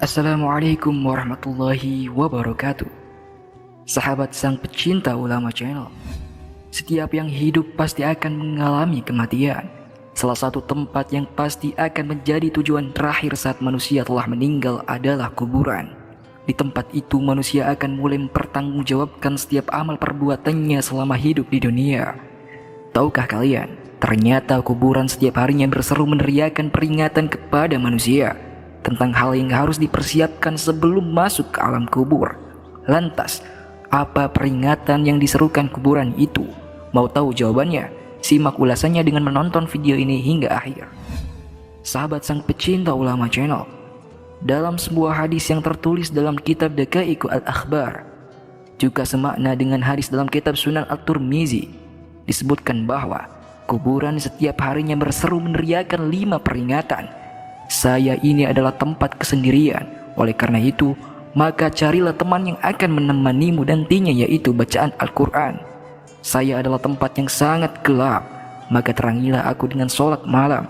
Assalamualaikum warahmatullahi wabarakatuh. Sahabat sang pecinta ulama channel, setiap yang hidup pasti akan mengalami kematian. Salah satu tempat yang pasti akan menjadi tujuan terakhir saat manusia telah meninggal adalah kuburan. Di tempat itu manusia akan mulai mempertanggungjawabkan setiap amal perbuatannya selama hidup di dunia. Tahukah kalian, ternyata kuburan setiap harinya berseru meneriakan peringatan kepada manusia tentang hal yang harus dipersiapkan sebelum masuk ke alam kubur. Lantas, apa peringatan yang diserukan kuburan itu? Mau tahu jawabannya? Simak ulasannya dengan menonton video ini hingga akhir. Sahabat sang pecinta ulama channel, dalam sebuah hadis yang tertulis dalam kitab Daqaiqul Al-Akhbar, juga semakna dengan hadis dalam kitab Sunan At-Tirmizi, disebutkan bahwa kuburan setiap harinya berseru meneriakan 5 peringatan. Saya ini adalah tempat kesendirian. Oleh karena itu, maka carilah teman yang akan menemanimu nantinya, yaitu bacaan Al-Quran. Saya adalah tempat yang sangat gelap, maka terangilah aku dengan sholat malam.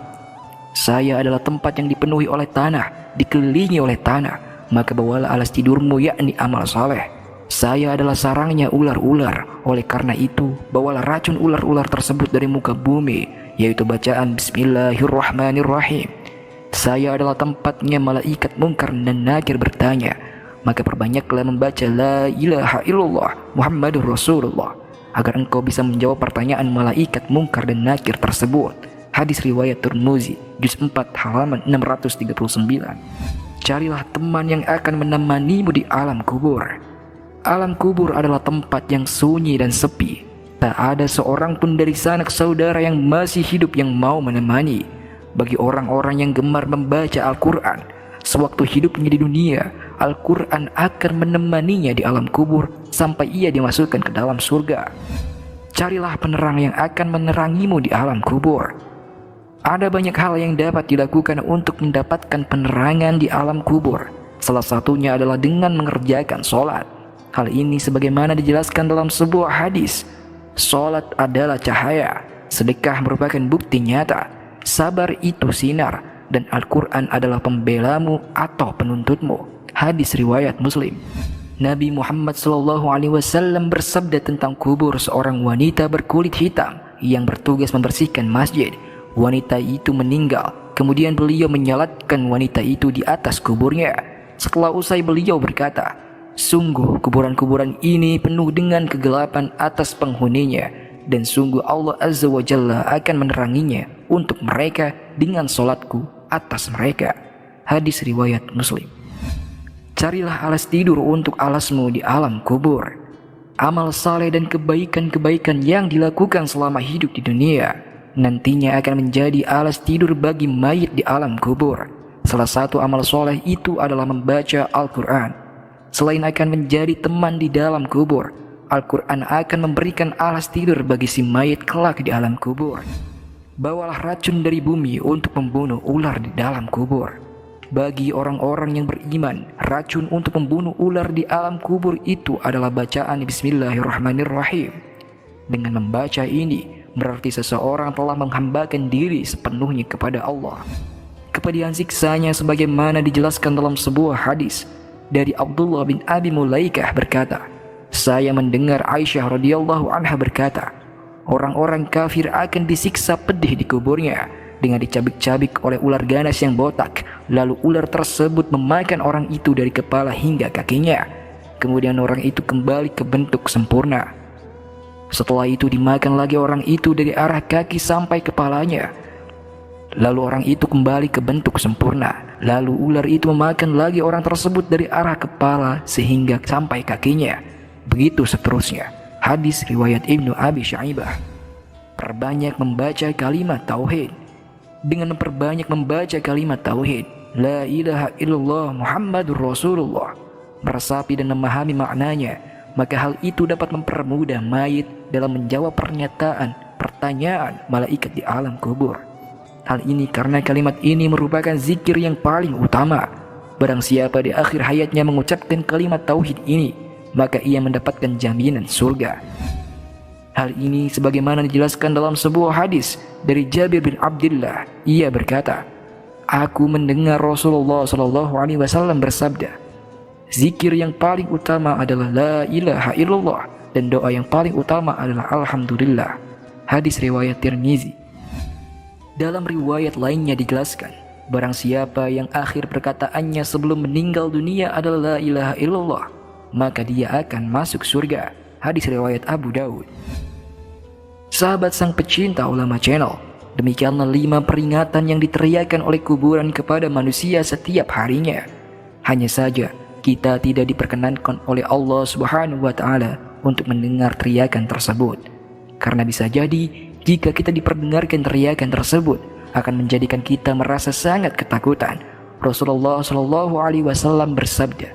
Saya adalah tempat yang dipenuhi oleh tanah, dikelilingi oleh tanah, maka bawalah alas tidurmu, yakni amal saleh. Saya adalah sarangnya ular-ular. Oleh karena itu, bawalah racun ular-ular tersebut dari muka bumi, yaitu bacaan Bismillahirrahmanirrahim. Saya adalah tempatnya malaikat mungkar dan nakir bertanya, maka perbanyaklah membaca La ilaha illallah Muhammadur Rasulullah, agar engkau bisa menjawab pertanyaan malaikat mungkar dan nakir tersebut. Hadis riwayat Tirmizi, juz 4 halaman 639. Carilah teman yang akan menemanimu di alam kubur. Alam kubur adalah tempat yang sunyi dan sepi. Tak ada seorang pun dari sanak saudara yang masih hidup yang mau menemani. Bagi orang-orang yang gemar membaca Al-Quran, sewaktu hidupnya di dunia, Al-Quran akan menemaninya di alam kubur sampai ia dimasukkan ke dalam surga. Carilah penerang yang akan menerangimu di alam kubur. Ada banyak hal yang dapat dilakukan untuk mendapatkan penerangan di alam kubur. Salah satunya adalah dengan mengerjakan sholat. Hal ini sebagaimana dijelaskan dalam sebuah hadis. Sholat adalah cahaya, sedekah merupakan bukti nyata, sabar itu sinar, dan Al-Quran adalah pembelamu atau penuntutmu. Hadis riwayat Muslim. Nabi Muhammad SAW bersabda tentang kubur seorang wanita berkulit hitam yang bertugas membersihkan masjid. Wanita itu meninggal, kemudian beliau menyalatkan wanita itu di atas kuburnya. Setelah usai beliau berkata, sungguh kuburan-kuburan ini penuh dengan kegelapan atas penghuninya, dan sungguh Allah Azza wa Jalla akan meneranginya untuk mereka dengan solatku atas mereka. Hadis riwayat Muslim. Carilah alas tidur untuk alasmu di alam kubur. Amal saleh dan kebaikan-kebaikan yang dilakukan selama hidup di dunia nantinya akan menjadi alas tidur bagi mayit di alam kubur. Salah satu amal soleh itu adalah membaca Al-Quran. Selain akan menjadi teman di dalam kubur, Al-Quran akan memberikan alas tidur bagi si mayit kelak di alam kubur. Bawalah racun dari bumi untuk membunuh ular di dalam kubur. Bagi orang-orang yang beriman, racun untuk membunuh ular di alam kubur itu adalah bacaan Bismillahirrahmanirrahim. Dengan membaca ini, berarti seseorang telah menghambakan diri sepenuhnya kepada Allah. Kepedihan siksanya sebagaimana dijelaskan dalam sebuah hadis dari Abdullah bin Abi Mulaikah berkata, saya mendengar Aisyah radhiyallahu anha berkata, orang-orang kafir akan disiksa pedih di kuburnya dengan dicabik-cabik oleh ular ganas yang botak. Lalu ular tersebut memakan orang itu dari kepala hingga kakinya. Kemudian orang itu kembali ke bentuk sempurna. Setelah itu dimakan lagi orang itu dari arah kaki sampai kepalanya. Lalu orang itu kembali ke bentuk sempurna. Lalu ular itu memakan lagi orang tersebut dari arah kepala sehingga sampai kakinya. Begitu seterusnya. Hadis riwayat Ibnu Abi Syaibah. Perbanyak membaca kalimat tauhid. Dengan memperbanyak membaca kalimat tauhid, La ilaha illallah Muhammadur Rasulullah, meresapi dan memahami maknanya, maka hal itu dapat mempermudah mayit dalam menjawab pertanyaan malaikat di alam kubur. Hal ini karena kalimat ini merupakan zikir yang paling utama. Barang siapa di akhir hayatnya mengucapkan kalimat tauhid ini, maka ia mendapatkan jaminan surga. Hal ini sebagaimana dijelaskan dalam sebuah hadis dari Jabir bin Abdullah. Ia berkata, Aku mendengar Rasulullah SAW bersabda, zikir yang paling utama adalah la ilaha illallah dan doa yang paling utama adalah alhamdulillah. Hadis riwayat Tirmizi. Dalam riwayat lainnya dijelaskan, barang siapa yang akhir perkataannya sebelum meninggal dunia adalah la ilaha illallah, maka dia akan masuk surga. Hadis riwayat Abu Daud. Sahabat sang pecinta ulama channel, demikianlah 5 peringatan yang diteriakan oleh kuburan kepada manusia setiap harinya. Hanya saja kita tidak diperkenankan oleh Allah Subhanahu wa Ta'ala untuk mendengar teriakan tersebut, karena bisa jadi jika kita diperdengarkan teriakan tersebut akan menjadikan kita merasa sangat ketakutan. Rasulullah SAW bersabda,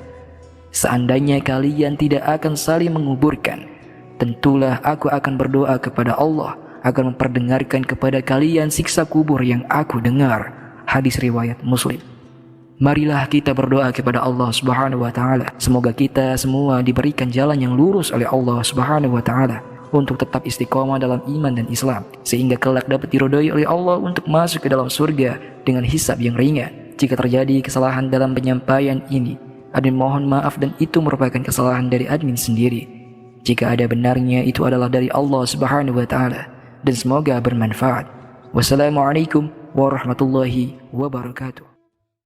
seandainya kalian tidak akan saling menguburkan, tentulah aku akan berdoa kepada Allah agar memperdengarkan kepada kalian siksa kubur yang aku dengar. Hadis riwayat Muslim. Marilah kita berdoa kepada Allah Subhanahu wa Ta'ala. Semoga kita semua diberikan jalan yang lurus oleh Allah Subhanahu wa Ta'ala untuk tetap istiqomah dalam iman dan Islam, sehingga kelak dapat diridhoi oleh Allah untuk masuk ke dalam surga dengan hisab yang ringan. Jika terjadi kesalahan dalam penyampaian ini, admin mohon maaf dan itu merupakan kesalahan dari admin sendiri. Jika ada benarnya, itu adalah dari Allah Subhanahu wa Ta'ala, dan semoga bermanfaat. Wassalamualaikum warahmatullahi wabarakatuh.